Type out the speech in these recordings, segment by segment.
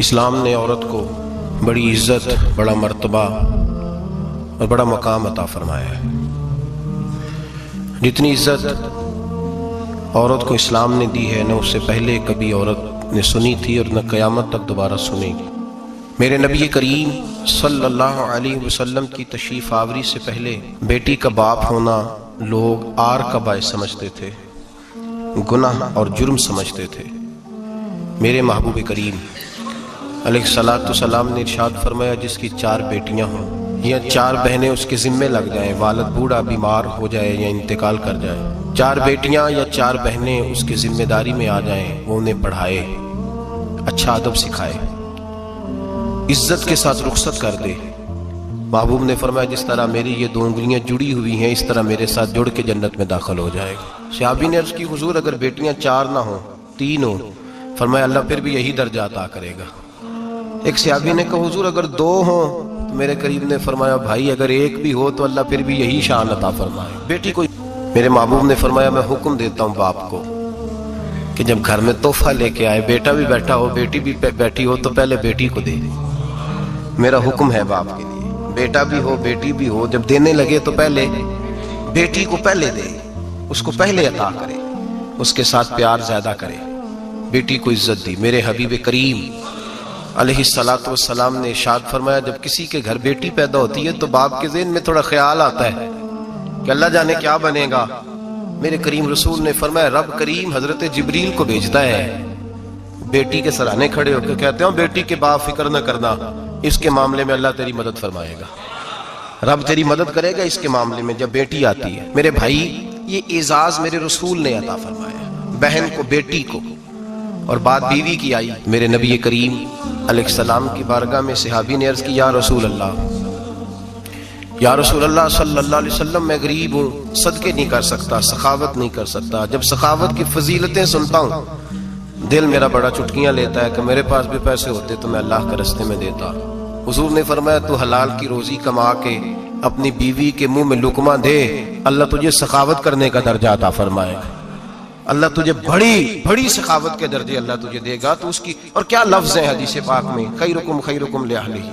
اسلام نے عورت کو بڑی عزت، بڑا مرتبہ اور بڑا مقام عطا فرمایا ہے۔ جتنی عزت عورت کو اسلام نے دی ہے، نہ اس سے پہلے کبھی عورت نے سنی تھی اور نہ قیامت تک دوبارہ سنے گی۔ میرے نبی کریم صلی اللہ علیہ وسلم کی تشریف آوری سے پہلے بیٹی کا باپ ہونا لوگ عار کا باعث سمجھتے تھے، گناہ اور جرم سمجھتے تھے۔ میرے محبوب کریم علیہ الصلوۃ والسلام نے ارشاد فرمایا، جس کی 4 بیٹیاں ہوں یا 4 بہنیں اس کے ذمے لگ جائیں، والد بوڑھا بیمار ہو جائے یا انتقال کر جائے، 4 بیٹیاں یا 4 بہنیں اس کے ذمہ داری میں آ جائیں، وہ انہیں پڑھائے، اچھا ادب سکھائے، عزت کے ساتھ رخصت کر دے۔ محبوب نے فرمایا، جس طرح میری یہ 2 انگلیاں جڑی ہوئی ہیں، اس طرح میرے ساتھ جڑ کے جنت میں داخل ہو جائے گا۔ صحابی نے عرض کی، حضور اگر بیٹیاں 4 نہ ہوں، 3 ہوں؟ فرمایا، اللہ پھر بھی یہی درجہ عطا کرے گا۔ ایک صحابی نے کہا، حضور اگر 2 ہوں؟ تو میرے قریب نے فرمایا، بھائی اگر 1 بھی ہو تو اللہ پھر بھی یہی شان عطا فرمائے بیٹی کو۔ میرے محبوب نے فرمایا، میں حکم دیتا ہوں باپ کو کہ جب گھر میں تحفہ لے کے آئے، بیٹا بھی بیٹھا ہو، بیٹی بھی بیٹھی ہو، تو پہلے بیٹی کو دے۔ میرا حکم ہے باپ کے لیے، بیٹا بھی ہو بیٹی بھی ہو، جب دینے لگے تو پہلے بیٹی کو پہلے دے، اس کو پہلے عطا کرے، اس کے ساتھ پیار زیادہ کرے، بیٹی کو عزت دی۔ میرے حبیب کریم علیہ الصلوۃ والسلام نے ارشاد فرمایا، جب کسی کے گھر بیٹی پیدا ہوتی ہے تو باپ کے ذہن میں تھوڑا خیال آتا ہے کہ اللہ جانے کیا بنے گا۔ میرے کریم رسول نے فرمایا، رب کریم حضرت جبریل کو بھیجتا ہے، بیٹی کے سرانے کھڑے ہو کے کہتے ہیں، بیٹی کے باپ فکر نہ کرنا، اس کے معاملے میں اللہ تیری مدد فرمائے گا، رب تیری مدد کرے گا اس کے معاملے میں جب بیٹی آتی ہے۔ میرے بھائی، یہ اعزاز میرے رسول نے عطا فرمایا، بہن کو، بیٹی کو، اور بات بیوی کی آئی۔ میرے نبی کریم علیہ السلام کی بارگاہ میں صحابی نے عرض کی، یا رسول اللہ صلی اللہ علیہ وسلم، میں غریب ہوں، صدقے نہیں کر سکتا، سخاوت نہیں کر سکتا۔ جب سخاوت کی فضیلتیں سنتا ہوں دل میرا بڑا چٹکیاں لیتا ہے کہ میرے پاس بھی پیسے ہوتے تو میں اللہ کے راستے میں دیتا۔ حضور نے فرمایا، تو حلال کی روزی کما کے اپنی بیوی کے منہ میں لقمہ دے، اللہ تجھے سخاوت کرنے کا درجہ عطا فرمائے گا، اللہ تجھے بڑی سخاوت کے درجے اللہ تجھے دے گا۔ تو اس کی، اور کیا لفظ ہے حدیث پاک میں، خیرکم لأہلہ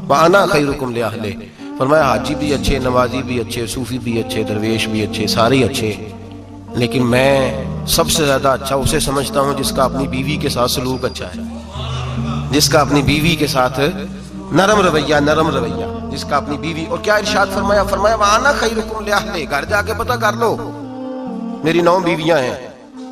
وانا خیرکم لأہلہ۔ فرمایا، حاجی بھی اچھے، نمازی بھی اچھے، صوفی بھی اچھے، درویش بھی اچھے، سارے اچھے، لیکن میں سب سے زیادہ اچھا اسے سمجھتا ہوں جس کا اپنی بیوی کے ساتھ سلوک اچھا ہے، جس کا اپنی بیوی کے ساتھ نرم رویہ، جس کا اپنی بیوی۔ اور کیا ارشاد فرمایا، وانا خیرکم لأہلہ۔ گھر جا کے پتہ کر لو، میری 9 بیویاں ہیں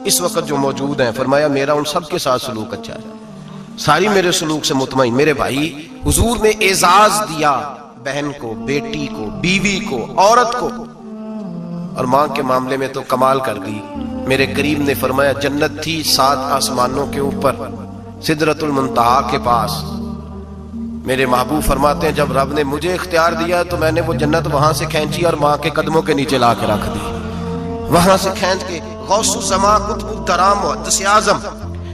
اس وقت جو موجود ہیں، فرمایا میرا ان سب کے ساتھ سلوک اچھا ہے، ساری میرے سلوک سے مطمئن۔ میرے بھائی، حضور نے اعزاز دیا بہن کو، بیٹی کو، بیوی کو، عورت کو، اور ماں کے معاملے میں تو کمال کر دی۔ میرے کریم نے فرمایا، جنت تھی 7 آسمانوں کے اوپر، سدرۃ المنتہا کے پاس۔ میرے محبوب فرماتے ہیں، جب رب نے مجھے اختیار دیا تو میں نے وہ جنت وہاں سے کھینچی اور ماں کے قدموں کے نیچے لا کے رکھ دی، وہاں سے کھینچ کے۔ غوث الزمان، قطب الدرام، محدث اعظم،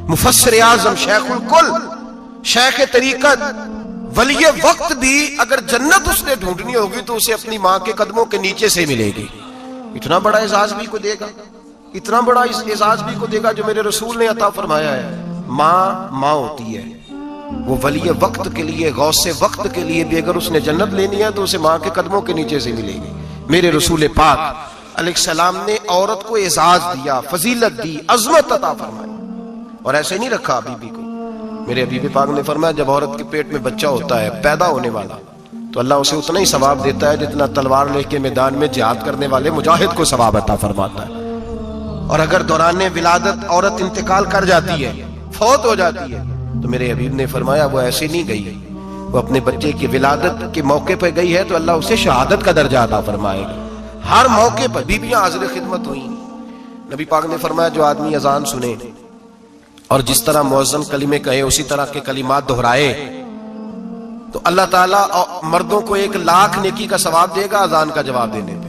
مفسر اعظم، شیخ الکل، شیخ طریقت، ولی وقت بھی اگر جنت اس نے ڈھونڈنی ہوگی تو اسے اپنی ماں کے قدموں کے نیچے سے ملے گی۔ اتنا بڑا اعزاز بھی کو دے گا، اتنا بڑا اعزاز بھی کو دے گا جو میرے رسول نے عطا فرمایا ہے۔ ماں ہوتی ہے، وہ ولی وقت کے لیے، غوث وقت کے لیے بھی اگر اس نے جنت لینی ہے تو اسے ماں کے قدموں کے نیچے سے ملے گی۔ میرے رسول پاک علیہ السلام نے عورت کو اعزاز دیا، فضیلت دی، عظمت عطا فرمائی، اور ایسے نہیں رکھا بیوی کو۔ میرے حبیب پاک نے فرمایا، جب عورت کے پیٹ میں بچہ ہوتا ہے، پیدا ہونے والا، تو اللہ اسے اتنا ہی ثواب دیتا ہے جتنا تلوار لے کے میدان میں جہاد کرنے والے مجاہد کو ثواب عطا فرماتا ہے۔ اور اگر دوران ولادت عورت انتقال کر جاتی ہے، فوت ہو جاتی ہے، تو میرے حبیب نے فرمایا وہ ایسے نہیں گئی، وہ اپنے بچے کی ولادت کے موقع پہ گئی ہے تو اللہ اسے شہادت کا درجہ عطا فرمائے گا۔ ہر موقع پر بیویاں حاضر خدمت ہوئیں۔ نبی پاک نے فرمایا، جو آدمی اذان سنے اور جس طرح مؤذن کلمے کہے اسی طرح کے کلمات دہرائے تو اللہ تعالیٰ مردوں کو 1,00,000 نیکی کا ثواب دے گا اذان کا جواب دینے پہ۔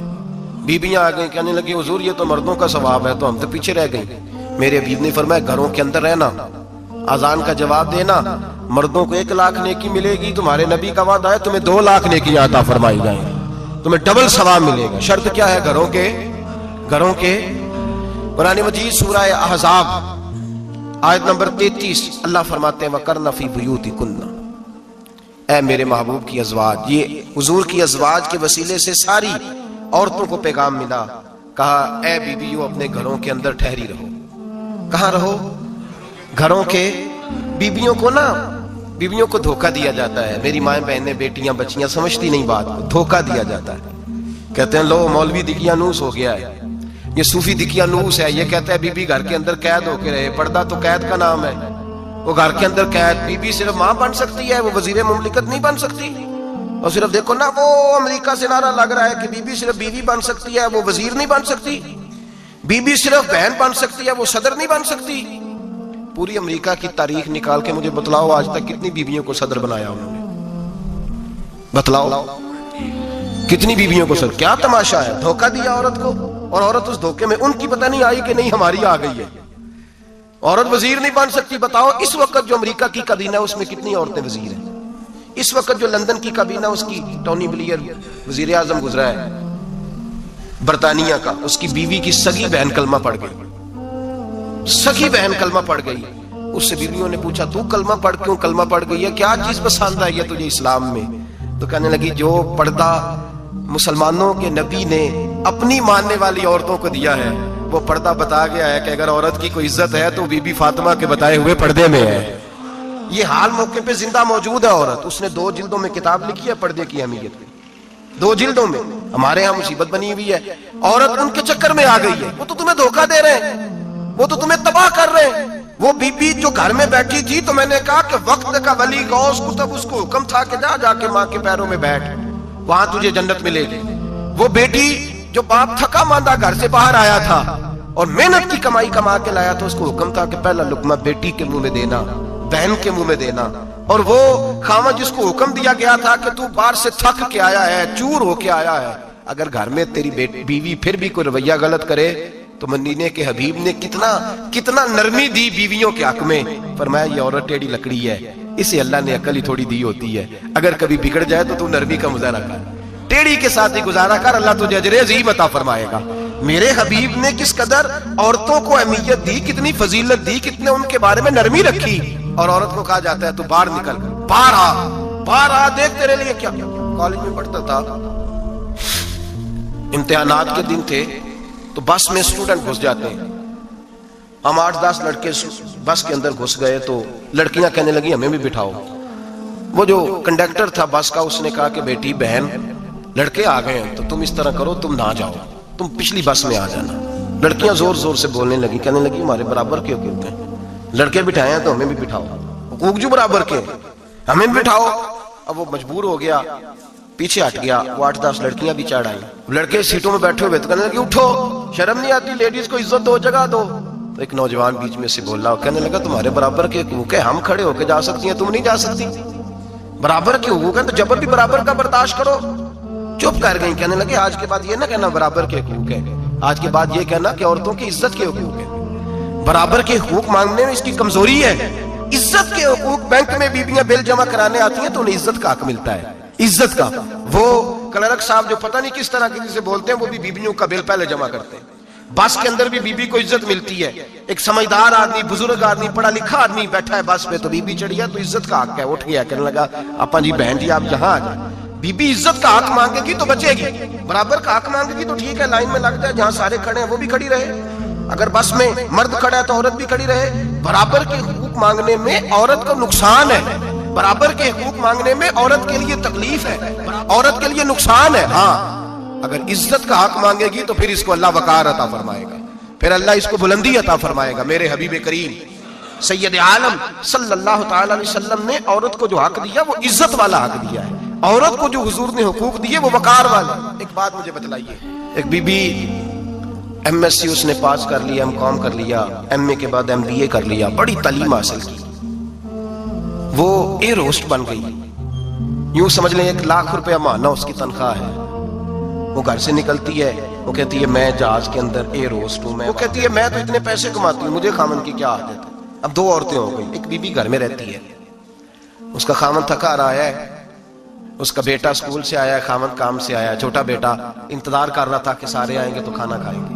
بیویاں آ گئیں، کہنے لگی، حضور یہ تو مردوں کا ثواب ہے، تو ہم تو پیچھے رہ گئیں۔ میرے حبیب نے فرمایا، گھروں کے اندر رہنا، اذان کا جواب دینا، مردوں کو 1,00,000 نیکی ملے گی، تمہارے نبی کا وعدہ ہے تمہیں 2,00,000 نیکی عطا فرمائی جائیں، تمہیں ڈبل ثواب ملے گا۔ شرط کیا ہے؟ گھروں کے قرآن مجید سورہ احزاب آیت نمبر 33 اللہ فرماتے ہیں وَقَرْنَ فِي بُيُوتِكُنَّ، اے میرے محبوب کی ازواج، یہ حضور کی ازواج کے وسیلے سے ساری عورتوں کو پیغام ملا، کہا اے بیویوں اپنے گھروں کے اندر ٹھہری رہو۔ کہاں رہو؟ گھروں کے۔ بیویوں کو نا، بیویوں کو دھوکہ دیا جاتا ہے، میری مائیں بہنیں بیٹیاں بچیاں سمجھتی نہیں بات کو، دھوکہ دیا جاتا ہے۔ کہتے ہیں لو مولوی دقیانوس ہو گیا ہے، یہ صوفی دقیانوس ہے، یہ کہتا ہے بی بی گھر کے اندر قید ہو کے رہے، پردہ تو قید کا نام ہے، وہ گھر کے اندر قید۔ بی بی صرف ماں بن سکتی ہے، وہ وزیر مملکت نہیں بن سکتی۔ اور صرف دیکھو نا وہ امریکہ سے نعرہ لگ رہا ہے کہ بی بی صرف بیوی بن سکتی ہے، وہ وزیر نہیں بن سکتی، بی بی صرف بہن بن سکتی ہے، وہ صدر نہیں بن سکتی۔ پوری امریکہ کی تاریخ نکال کے مجھے بتلاؤ آج تک کتنی بیویوں کو صدر بنایا انہوں نے، بتلاؤ کتنی بیویوں کو صدر۔ کیا تماشا ہے، دھوکہ دیا عورت کو، اور عورت اس دھوکے میں ان کی پتہ نہیں آئی کہ نہیں ہماری آ گئی ہے۔ عورت وزیر نہیں بن سکتی۔ بتاؤ اس وقت جو امریکہ کی کابینہ ہے اس میں کتنی عورتیں وزیر ہیں؟ اس وقت جو لندن کی کابینہ اس کی ٹونی بلیئر وزیر اعظم گزرا ہے برطانیہ کا، اس کی بیوی کی سگی بہن کلمہ پڑھ گئی، سگی بہن کلمہ پڑھ گئی۔ اس سے بیویوں نے پوچھا تو کلمہ پڑھ کیوں کلمہ پڑھ گئی ہے، کیا چیز پسند آئی ہے تجھے اسلام میں؟ تو کہنے لگی جو پردہ مسلمانوں کے نبی نے اپنی ماننے والی عورتوں کو دیا ہے وہ پردہ بتا گیا ہے کہ اگر عورت کی کوئی عزت ہے تو بی بی فاطمہ کے بتائے ہوئے پردے میں ہے۔ یہ حال موقع پہ زندہ موجود ہے عورت، اس نے 2 جلدوں میں کتاب لکھی ہے پردے کی اہمیت میں، 2 جلدوں میں۔ ہمارے ہاں مصیبت بنی ہوئی ہے، عورت ان کے چکر میں آ گئی ہے، وہ تو تمہیں دھوکہ دے رہے ہیں، وہ تو تمہیں تباہ کر رہے ہیں۔ وہ بی بی جو گھر میں بیٹھی تھی تو میں نے کہا کہ وقت کا ولی غوث کتب اس کو حکم تھا کہ جا کے ماں کے پیروں میں بیٹھ، وہاں تجھے جنت ملے گی۔ وہ بیٹی جو باپ تھکا ماندہ گھر سے باہر آیا تھا اور محنت کی کمائی کما کے لایا تو اس کو حکم تھا کہ پہلا لقمہ بیٹی کے منہ میں دینا، بہن کے منہ میں دینا۔ اور وہ خاوند جس کو حکم دیا گیا تھا کہ تو باہر سے تھک کے آیا ہے، چور ہو کے آیا ہے، اگر گھر میں تیری بیوی پھر بھی کوئی رویہ غلط کرے تو مدینے کے حبیب نے کتنا نرمی دی بیویوں کے حق میں۔ فرمایا یہ عورت ٹیڑھی لکڑی ہے، اسے اللہ نے عقل ہی تھوڑی دی ہوتی ہے، اگر کبھی بگڑ جائے تو نرمی کا مظاہرہ کر، ٹیڑھی کے ساتھ ہی گزارا کر، اللہ تجھے اجر عظیم عطا فرمائے گا۔ میرے حبیب نے کس قدر عورتوں کو اہمیت دی، کتنی فضیلت دی، کتنے ان کے بارے میں نرمی رکھی۔ اور عورت کو کہا جاتا ہے تو باہر نکل، باہر آ دیکھ تیرے لیے کیا۔ کالج میں پڑھتا تھا، امتحانات کے دن تھے تو بس میں اسٹوڈنٹ گھس جاتے ہیں، ہم 8-10 لڑکے بس کے اندر گھس گئے تو لڑکیاں کہنے لگی ہمیں بھی بٹھاؤ۔ وہ جو کنڈکٹر تھا بس کا اس نے کہا کہ بیٹی بہن لڑکے آ گئے ہیں تو تم اس طرح کرو، تم نہ جاؤ، تم پچھلی بس میں آ جانا۔ لڑکیاں زور زور سے بولنے لگی، کہنے لگی ہمارے برابر کے حقوق ہیں، لڑکے بٹھائے ہیں تو ہمیں بھی بٹھاؤ، حقوق جو برابر کے ہمیں بھی بٹھاؤ۔ اب وہ مجبور ہو گیا، پیچھے ہٹ گیا، وہ 8-10 لڑکیاں بھی چڑھ آئیں، لڑکے سیٹوں میں بیٹھے ہوئے تو کہنے لگے اٹھو، شرم نہیں آتی، لیڈیز کو عزت دو، جگہ دو۔ تو ایک نوجوان بیچ میں سے بولا، کہنے لگا تمہارے برابر کے حقوق ہے، ہم کھڑے ہو کے جا سکتی ہیں، تم نہیں جا سکتی، برابر کے حقوق ہیں تو جبر بھی برابر کا برداشت کرو۔ چپ کر گئی، کہنے لگے آج کے بعد یہ نہ کہنا برابر کے حقوق ہے، آج کے بعد یہ کہنا کہ عورتوں کی عزت کے حقوق ہے۔ برابر کے حقوق مانگنے میں اس کی کمزوری ہے، عزت کے حقوق۔ بینک میں بیویاں بل جمع کرانے آتی ہیں تو انہیں عزت کا حق ملتا ہے، عزت کا۔ وہ کلرک صاحب جو پتہ نہیں کس طرح کسی سے بولتے ہیں وہ بھی بیویوں کا بل پہلے جمع کرتے ہیں۔ بس کے اندر بھی بیوی کو عزت ملتی ہے، ایک سمجھدار آدمی، بزرگ آدمی، پڑھا لکھا آدمی بیٹھا ہے بس پہ تو بیوی چڑھی ہے تو عزت کا حق ہے، اٹھ گیا، کہنے لگا آپا جی بہن جی آپ یہاں آ جائیں۔ بیوی عزت کا حق مانگے گی تو بچے گی، برابر کا حق مانگے گی تو ٹھیک ہے، لائن میں لگ جائے، جہاں سارے کھڑے ہیں وہ بھی کھڑی رہے، اگر بس میں مرد کھڑا ہے تو عورت بھی کھڑی رہے۔ برابر کے حقوق مانگنے میں عورت کو نقصان ہے، برابر کے حقوق مانگنے میں عورت کے لیے تکلیف ہے، عورت کے لیے نقصان ہے۔ ہاں اگر عزت کا حق مانگے گی تو پھر اس کو اللہ وقار عطا فرمائے گا، پھر اللہ اس کو بلندی عطا فرمائے گا۔ میرے حبیب کریم سید عالم صلی اللہ تعالی علیہ وسلم نے عورت کو جو حق دیا وہ عزت والا حق دیا ہے، عورت کو جو حضور نے حقوق دیے وہ وقار والے۔ ایک بات مجھے بتلائیے، ایک B B M S C اس نے پاس کر لیا، ایم کام کر لیا، ایم اے کے بعد ایم بی اے کر لیا، بڑی تعلیم حاصل کی، وہ ایئر ہوسٹ بن گئی، یوں سمجھ لیں 1 لاکھ روپیہ ماہانہ اس کی تنخواہ ہے۔ وہ گھر سے نکلتی ہے، وہ کہتی ہے میں جہاز کے اندر ایئر ہوسٹ ہوں، وہ کہتی ہے میں تو اتنے پیسے کماتی ہوں، مجھے خامن کی کیا عادت ہے۔ اب 2 عورتیں ہو گئی، ایک بی بی گھر میں رہتی ہے، اس کا خامن تھکا رہا ہے، اس کا بیٹا اسکول سے آیا ہے، خامن کام سے آیا ہے، چھوٹا بیٹا انتظار کر رہا تھا کہ سارے آئیں گے تو کھانا کھائیں گے۔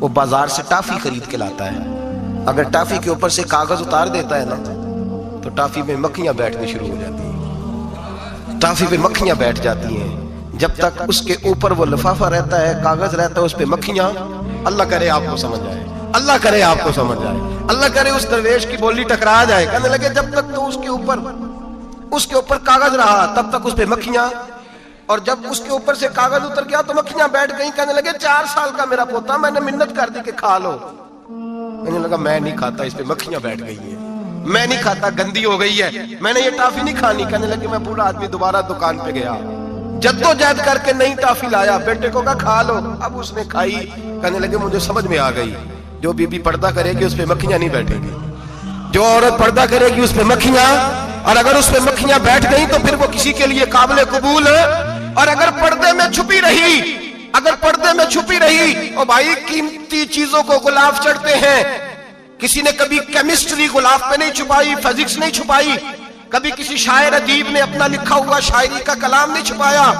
وہ بازار سے ٹافی خرید کے لاتا ہے. اگر ٹافی کے اوپر سے کاغذ اتار دیتا ہے نا تو ٹافی میں مکھیاں بیٹھنے شروع ہو جاتی ہیں. ٹافی پہ مکھیاں بیٹھ جاتی ہیں. جب تک اس کے اوپر وہ لفافہ رہتا ہے, کاغذ رہتا ہے, اس پہ مکھیاں, اللہ کرے آپ کو سمجھ آئے, اللہ کرے آپ کو سمجھ آئے, اللہ کرے اس درویش کی بولی ٹکرا جائے. کہنے لگے جب تک تو اس کے اوپر کاغذ رہا تب تک اس پہ مکھیاں, اور جب اس کے اوپر سے کاغذ اتر گیا تو مکھیاں بیٹھ گئیں. کہنے لگے 4 سال کا میرا پوتا, میں نے منت کر دی کہ کھا لو. کہنے لگا میں نہیں کھاتا, اس پہ مکھیاں بیٹھ گئی ہیں, میں نہیں کھاتا, گندی ہو گئی ہے, میں نے یہ ٹافی نہیں کھانی. کہنے لگے میں بوڑھا آدمی دوبارہ دکان پہ گیا, جدوجہد کر کے نئی ٹافی لایا, بیٹے کو کہا کھا لو. اب اس نے کھائی. کہنے لگے مجھے سمجھ میں آ گئی, جو بی بی پردہ کرے گی اس پہ مکھیاں نہیں بیٹھیں گی, جو عورت پردہ کرے گی اس پہ مکھیاں, اور اگر اس پہ مکھیاں بیٹھ گئیں تو پھر وہ کسی کے لیے قابل قبول ہے. اور اگر پردے میں چھپی رہی, او بھائی قیمتی چیزوں کو غلاف چڑھتے ہیں. کسی نے کبھی کیمسٹری غلاف پہ نہیں چھپائی, فزکس نہیں چھپائی, کبھی کسی شاعر ادیب نے اپنا لکھا ہوا شاعری کا کلام نہیں چھپایا.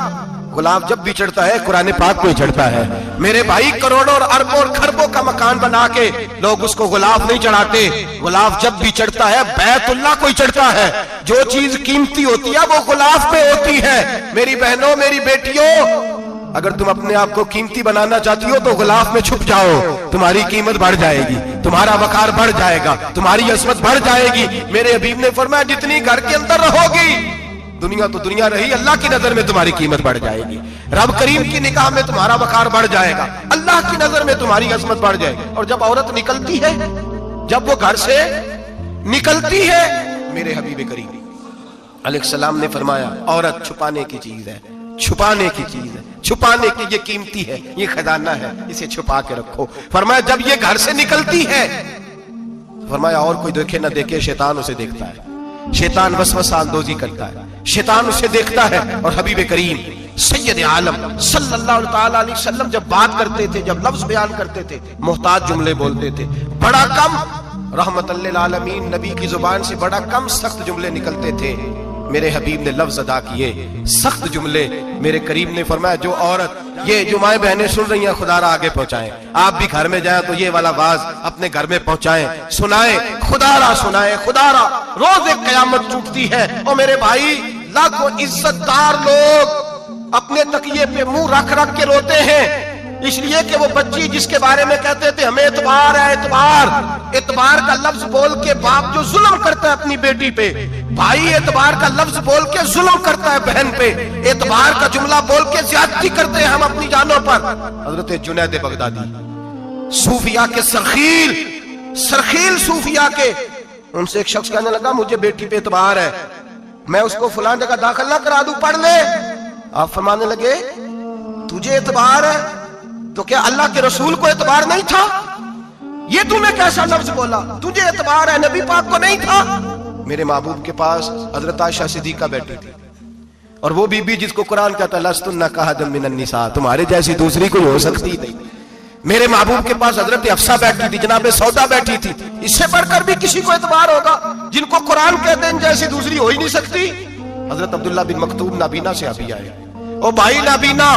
غلاف جب بھی چڑھتا ہے قرآن پاک میں چڑھتا ہے. میرے بھائی کروڑوں اور اربوں اور خربوں کا مکان بنا کے لوگ اس کو غلاف نہیں چڑھاتے. غلاف جب بھی چڑھتا ہے بیت اللہ کو ہی چڑھتا ہے. جو چیز قیمتی ہوتی ہے وہ غلاف پہ ہوتی ہے. میری بہنوں, میری بیٹیوں, اگر تم اپنے آپ کو قیمتی بنانا چاہتی ہو تو غلاف میں چھپ جاؤ, تمہاری قیمت بڑھ جائے گی, تمہارا وقار بڑھ جائے گا, تمہاری عظمت بڑھ جائے گی. میرے حبیب نے فرمایا جتنی گھر کے اندر رہو گی, دنیا تو دنیا رہی, اللہ کی نظر میں تمہاری قیمت بڑھ جائے گی. رب کریم کی نگاہ میں تمہارا وقار بڑھ جائے گا, اللہ کی نظر میں تمہاری عظمت بڑھ جائے گی. اور جب عورت نکلتی ہے, جب وہ گھر سے نکلتی ہے, میرے حبیب کریم علیہ السلام نے فرمایا عورت چھپانے کی چیز ہے, چھپانے کی چیز ہے, چھپانے کی, یہ قیمتی ہے, یہ خزانہ ہے, اسے چھپا کے رکھو. فرمایا جب یہ گھر سے نکلتی ہے, فرمایا اور کوئی دیکھے نہ دیکھے, شیطان اسے دیکھتا ہے, شیطان وسوسہ اندوزی کرتا ہے, شیطان اسے دیکھتا ہے. اور حبیب کریم سید عالم صلی اللہ علیہ وسلم جب بات کرتے تھے, جب لفظ بیان کرتے تھے, محتاج جملے بولتے تھے, بڑا کم, رحمت للعالمین نبی کی زبان سے بڑا کم سخت جملے نکلتے تھے. میرے حبیب نے لفظ ادا کیے سخت جملے. میرے کریم نے فرمایا جو عورت, یہ جو مائیں بہنیں سن رہی ہیں, خدا را آگے پہنچائیں. آپ بھی گھر میں جائیں تو یہ والا باز اپنے گھر میں پہنچائیں, سنائیں, خدا را سنائیں, خدا را. روز ایک قیامت ٹوٹتی ہے. اور میرے بھائی لاکھوں عزت دار لوگ اپنے تکیے پہ منہ رکھ رکھ کے روتے ہیں, اس لیے کہ وہ بچی جس کے بارے میں کہتے تھے ہمیں اعتبار ہے, اعتبار کا لفظ بول کے باپ جو ظلم کرتا ہے اپنی بیٹی پہ, بھائی اعتبار کا لفظ بول کے ظلم کرتا ہے بہن پہ, اعتبار کا جملہ بول کے زیادتی کرتے ہیں ہم اپنی جانوں پر. حضرت جنید بغدادی, صوفیاء کے سرخیل صوفیاء کے, ان سے ایک شخص کہنے لگا مجھے بیٹی پہ اعتبار ہے, میں اس کو فلاں جگہ داخل نہ کرا دوں, پڑھ لے. آپ فرمانے لگے تجھے اعتبار ہے تو کیا اللہ کے رسول کو اعتبار نہیں تھا؟ یہ تم نے کیسا لفظ بولا, تجھے اعتبار ہے, نبی پاک کو نہیں تھا. میرے محبوب کے پاس حضرت عائشہ صدیقہ بیٹھی تھی, اور وہ بی بی جس کو قرآن کہتا ہے لستن کاحد من النساء, تمہارے جیسی دوسری کوئی ہو سکتی نہیں. میرے محبوب کے پاس حضرت حفصہ بیٹھی تھی, جناب سودا بیٹھی تھی. اس سے بڑھ کر بھی کسی کو اعتبار ہوگا جن کو قرآن کہتے ہیں جیسی دوسری ہو ہی نہیں سکتی. حضرت عبداللہ بن مکتوم نابینا سے ابھی آئے. او بھائی نابینا,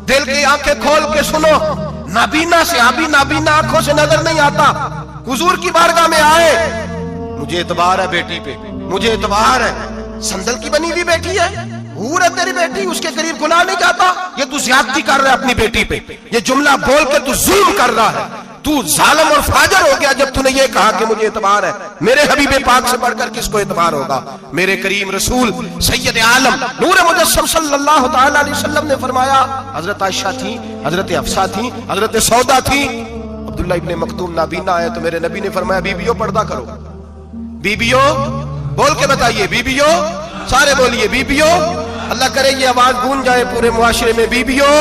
دل کی آنکھیں کھول کے سنو, نابینا سے ابھی, نابینا آنکھوں سے نظر نہیں آتا, حضور کی بارگاہ میں آئے, مجھے اعتبار ہے بیٹی پہ, مجھے اعتبار ہے. سندل کی بنی ہوئی بیٹی ہے, حور ہے تیری بیٹی, اس کے قریب گناہ نہیں جاتا. یہ تو زیادتی کر رہا ہے اپنی بیٹی پہ, یہ جملہ بول کے تو ظلم کر رہا ہے, تو ظالم اور فاجر ہو گیا جب تو نے یہ کہا کہ مجھے اعتبار ہے. میرے حبیب پاک سے بڑھ کر کس کو اعتبار ہوگا؟ میرے کریم رسول سید عالم نور مجسم صلی اللہ تعالی علیہ وسلم نے فرمایا حضرت عائشہ تھی, حضرت حفصہ تھی, حضرت سودا تھی. عبداللہ ابن مکتوم نابینا آئے تو میرے نبی نے فرمایا بیبیوں پردہ کرو. بیبیوں بول کے بتائیے, بیبیوں, سارے بولیے بیبیوں. اللہ کرے یہ آواز گونج جائے پورے معاشرے میں, بیبیوں.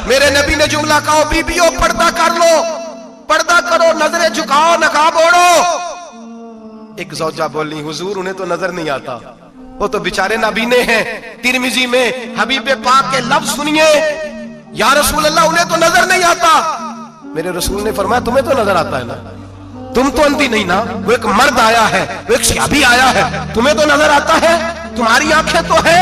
میرے نبی نے جملہ کہا بیبیوں پردہ کر لو, پردہ کرو, نظریں جھکاؤ, نقاب اوڑھو. ایک زوجہ بولی حضور انہیں تو نظر نہیں آتا, وہ تو بیچارے نابینے ہیں. ترمذی میں حبیب پاک کے لفظ سنیے, یا رسول اللہ انہیں تو نظر نہیں آتا. میرے رسول نے فرمایا تمہیں تو نظر آتا ہے نا, تم تو اندھی نہیں نا, وہ ایک مرد آیا ہے, وہ ایک صحابی آیا ہے, تمہیں تو نظر آتا ہے, تمہاری آنکھیں تو ہے.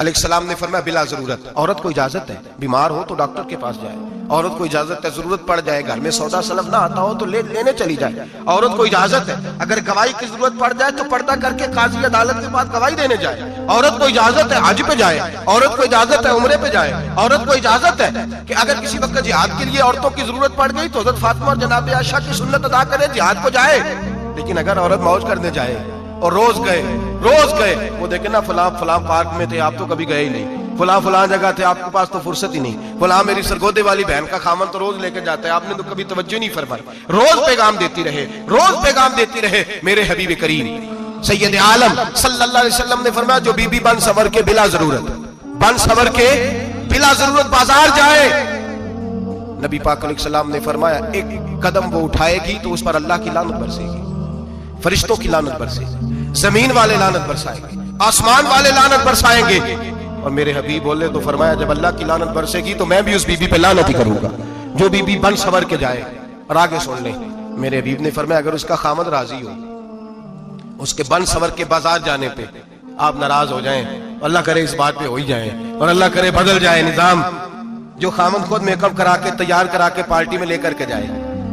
علیہ السلام نے فرمایا بلا ضرورت. عورت کو اجازت ہے بیمار ہو تو ڈاکٹر کے پاس جائے, عورت کو اجازت ہے ضرورت پڑ جائے گھر میں سودا سلب نہ آتا ہو تو لینے چلی جائے, عورت کو اجازت ہے اگر گواہی کی ضرورت پڑ جائے تو پردہ کر کے قاضی عدالت کے پاس گواہی دینے جائے, عورت کو اجازت ہے حج پہ جائے, عورت کو اجازت ہے عمرے پہ جائے, عورت کو اجازت ہے کہ اگر کسی وقت جہاد کے لیے عورتوں کی ضرورت پڑ گئی تو حضرت فاطمہ اور جناب عائشہ کی سنت ادا کرے جہاد کو جائے. لیکن اگر عورت موج کرنے جائے اور روز گئے وہ دیکھیں نا فلاں پارک میں تھے آپ تو کبھی گئے ہی نہیں, فلاں جگہ تھے آپ کے پاس تو فرصت ہی نہیں, فلاں میری سرگودے والی بہن کا خامن تو روز لے کے جاتا ہے آپ نے تو کبھی توجہ نہیں فرمائی. روز پیغام دیتی رہے میرے حبیب کریم سید عالم صلی اللہ علیہ وسلم نے فرمایا جو بی بی بن سور کے بلا ضرورت بازار جائے, نبی پاک علیہ السلام نے فرمایا ایک قدم وہ اٹھائے گی تو اس پر اللہ کی لعنت برسے گی, فرشتوں کی لعنت برسے گی, زمین والے لعنت برسائیں گے, آسمان والے لعنت برسائیں گے. اور میرے حبیب بولے تو فرمایا جب اللہ کی لعنت برسے گی تو میں بھی اس بی بی پہ لعنت ہی کروں گا جو بی بی بن سور کے جائے. اور آگے سن لیں میرے حبیب نے فرمایا اگر اس کا خامد راضی ہو اس کے بن سور کے بازار جانے پہ آپ ناراض ہو جائیں, اللہ کرے اس بات پہ ہو ہی جائیں اور اللہ کرے بدل جائے نظام, جو خامد خود میک اپ کرا کے تیار کرا کے پارٹی میں لے کر کے جائے,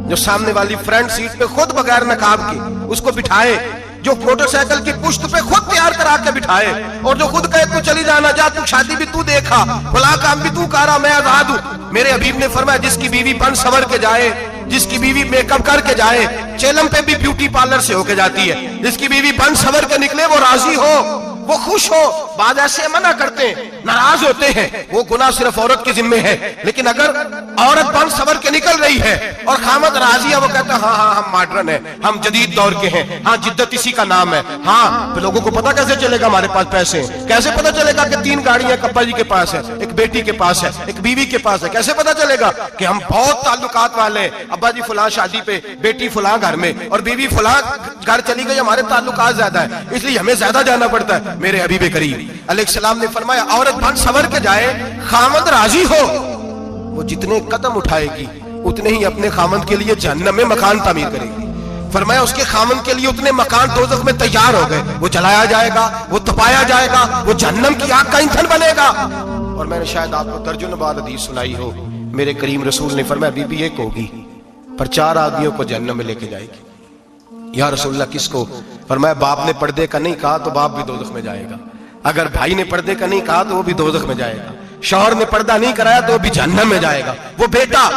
جو سامنے والی فرنٹ سیٹ پہ خود بغیر نقاب کے اس کو بٹھائے, جو موٹر سائیکل کی پشت پہ خود تیار کرا کے بٹھائے اور جو خود کہے تو چلی جانا جا تو شادی بھی تو دیکھا فلاں کام بھی تو کرا میں آزاد ہوں. میرے حبیب نے فرمایا جس کی بیوی بن سور کے جائے, جس کی بیوی میک اپ کر کے جائے, چیلم پہ بھی بیوٹی پارلر سے ہو کے جاتی ہے, جس کی بیوی بن سور کے نکلے وہ راضی ہو وہ خوش ہو. بعض ایسے منع کرتے ہیں ناراض ہوتے ہیں وہ گناہ صرف عورت کے ذمے ہے, لیکن اگر عورت بن سور کے نکل رہی ہے اور خامد راضی ہے وہ کہتا ہے ہاں ہم ماڈرن ہیں, ہم جدید دور کے ہیں, ہاں جدت اسی کا نام ہے, ہاں تو لوگوں کو پتا کیسے چلے گا ہمارے پاس پیسے ہیں, کیسے پتا چلے گا کہ 3 گاڑیاں ابا جی کے پاس ہے, ایک بیٹی کے پاس ہے, ایک بیوی کے پاس ہے, کیسے پتا چلے گا کہ ہم بہت تعلقات والے ہیں, ابا جی فلاں شادی پہ, بیٹی فلاں گھر میں اور بیوی فلاں گھر چلی گئی, ہمارے تعلقات زیادہ ہیں اس لیے ہمیں زیادہ جانا پڑتا ہے. میرے حبیب کریم علیہ السلام نے فرمایا عورت بن سور کے جائے خامد راضی ہو وہ جتنے قدم اٹھائے گی اتنے ہی اپنے خامد کے لیے جہنم میں مکان تعمیر کرے گی. فرمایا اس کے خامد کے لیے اتنے مکان دوزخ میں تیار ہو گئے, وہ جلایا جائے گا, وہ تپایا جائے گا, وہ جہنم کی آگ کا ایندھن بنے گا. اور میں نے شاید آپ کو درجن بعد حدیث سنائی ہو, میرے کریم رسول نے فرمایا بی بی ایک ہوگی پر 4 آدمیوں کو جہنم میں لے کے جائے گی. یا رسول اللہ کس کو؟ فرمایا باپ نے پردے کا نہیں کہا تو باپ بھی دوزخ میں جائے گا, اگر بھائی نے پردے کا نہیں کہا تو وہ بھی دوزخ میں جائے گا, شوہر نے پردہ نہیں کرایا تو وہ بھی جہنم میں جائے گا. وہ بیٹا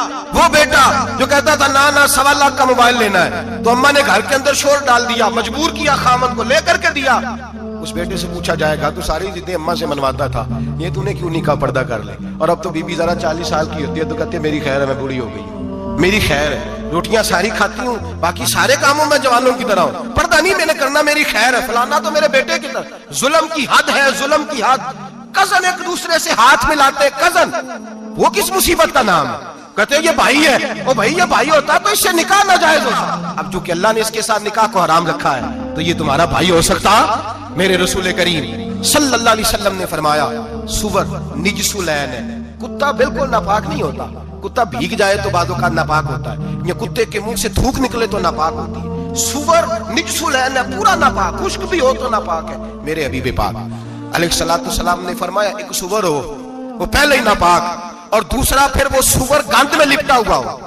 جو کہتا تھا نا 1.25 لاکھ کا موبائل لینا ہے تو اماں نے گھر کے اندر شور ڈال دیا, مجبور کیا, خامن کو لے کر کے دیا, اس بیٹے سے پوچھا جائے گا تو ساری ضدیں اماں سے منواتا تھا, یہ تو نے کیوں نہیں کہا پردہ کر لے, اور اب تو بی بی ذرا 40 سال کی ہوتی ہے تو کہتے میری خیر ہے میں بوڑھی ہو گئی ہوں, میری خیر ہے, روٹیاں ساری کھاتی ہوں باقی سارے کاموں میں جوانوں کی طرح ہوں, پردہ نہیں میں نے کرنا میری خیر ہے, فلانا تو میرے بیٹے کی طرح. ظلم کی حد ہے, ظلم کی حد. کزن ایک دوسرے سے ہاتھ ملاتے, کزن وہ کس مصیبت کا نام ہے, کہتے ہیں یہ بھائی ہے, وہ بھائی یہ بھائی ہوتا تو اس سے نکاح ناجائز ہوتا. اب چونکہ اللہ نے اس کے ساتھ نکاح کو حرام رکھا ہے تو یہ تمہارا بھائی ہو سکتا. میرے رسول کریم صلی اللہ علیہ وسلم نے فرمایا سور نجس العین ہے, کتا بالکل ناپاک نہیں ہوتا, کتا بھیگ جائے تو بعض اوقات ناپاک ہوتا ہے, یا کتے کے منہ سے تھوک نکلے تو ناپاک ہوتی ہے. سور نجس العین ہے, پورا ناپاک, خشک بھی ہو تو ناپاک ہے. میرے حبیب پاک علیہ السلام نے فرمایا ایک سور ہو وہ پہلے ہی ناپاک, اور دوسرا پھر وہ سور گند میں لپٹا ہوا ہو,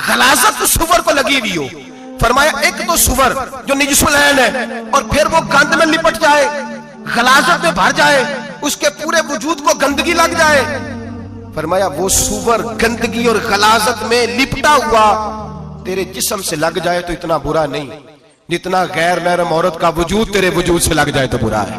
غلاظت سور کو لگی ہوئی ہو. فرمایا ایک تو سور جو نجس العین ہے اور پھر وہ گند میں لپٹ جائے, غلاظت میں بھر جائے, اس کے پورے وجود کو گندگی لگ جائے. فرمایا وہ سور گندگی اور غلاظت میں لپٹا ہوا تیرے جسم سے لگ جائے تو اتنا برا نہیں جتنا غیر محرم عورت کا وجود تیرے وجود سے لگ جائے تو برا ہے.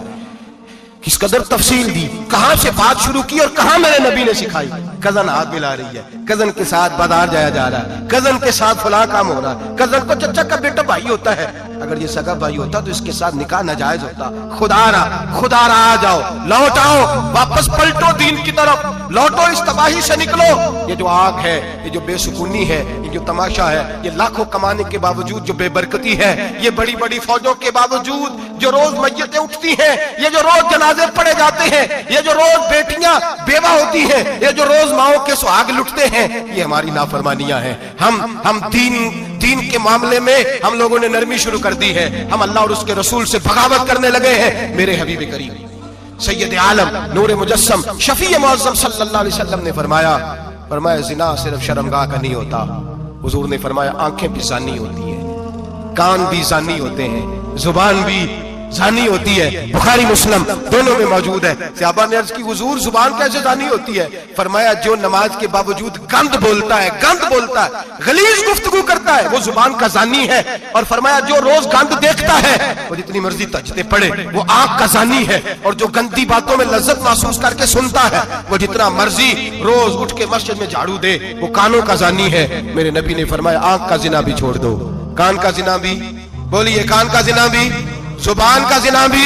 کس قدر تفصیل دی, کہاں سے بات شروع کی اور کہاں میرے نبی نے سکھائی. کزن ہاتھ ملا رہی ہے, کزن کے ساتھ بازار جایا جا رہا ہے, کزن کے ساتھ فلاں کام ہو رہا ہے, کزن کو چچا کا بیٹا بھائی ہوتا ہے, اگر یہ سگا بھائی ہوتا تو اس کے ساتھ نکاح ناجائز ہوتا. خدا را آ جاؤ, لوٹ آؤ, واپس پلٹو دین کی طرف, لوٹو اس تباہی سے نکلو. یہ جو آگ ہے, یہ جو بے سکونی ہے, یہ جو تماشا ہے, یہ لاکھوں کمانے کے باوجود جو بے برکتی ہے, یہ بڑی بڑی فوجوں کے باوجود جو روز میتیں اٹھتی ہیں, یہ جو روز جنازے پڑے جاتے ہیں, یہ جو روز بیٹیاں بیوہ ہوتی ہیں, یہ جو روز ماؤں کے سہاگ لٹتے ہیں, یہ ہماری نافرمانیاں ہیں. ہم دین کے معاملے میں ہم لوگوں نے نرمی شروع کر دی ہے, ہم اللہ اور اس کے رسول سے بغاوت کرنے لگے ہیں. میرے حبیب کریم سید عالم نور مجسم شفیع معظم صلی اللہ علیہ وسلم نے فرمایا زنا صرف شرمگاہ کا نہیں ہوتا. حضور نے فرمایا آنکھیں بھی زانی ہوتی ہیں, کان بھی زانی ہوتے ہیں, زبان بھی زانی ہوتی ہے. بخاری مسلم دونوں میں موجود ہے. صحابہ نے عرض کی حضور زبان کیسے زانی ہوتی ہے؟ فرمایا جو نماز کے باوجود گند بولتا ہے, غلیظ گفتگو کرتا ہے, وہ زبان کا زانی ہے. اور فرمایا جو روز گند دیکھتا ہے, وہ جتنی مرضی تجدے پڑھے, وہ آنکھ کا زانی ہے. اور جو گندی باتوں میں لذت محسوس کر کے سنتا ہے, وہ جتنا مرضی روز اٹھ کے مسجد میں جھاڑو دے, وہ کانوں کا زانی ہے. میرے نبی نے فرمایا آنکھ کا زنا بھی چھوڑ دو, کان کا زنا بھی, بولیے کان کا زنا بھی, زبان کا زنا بھی,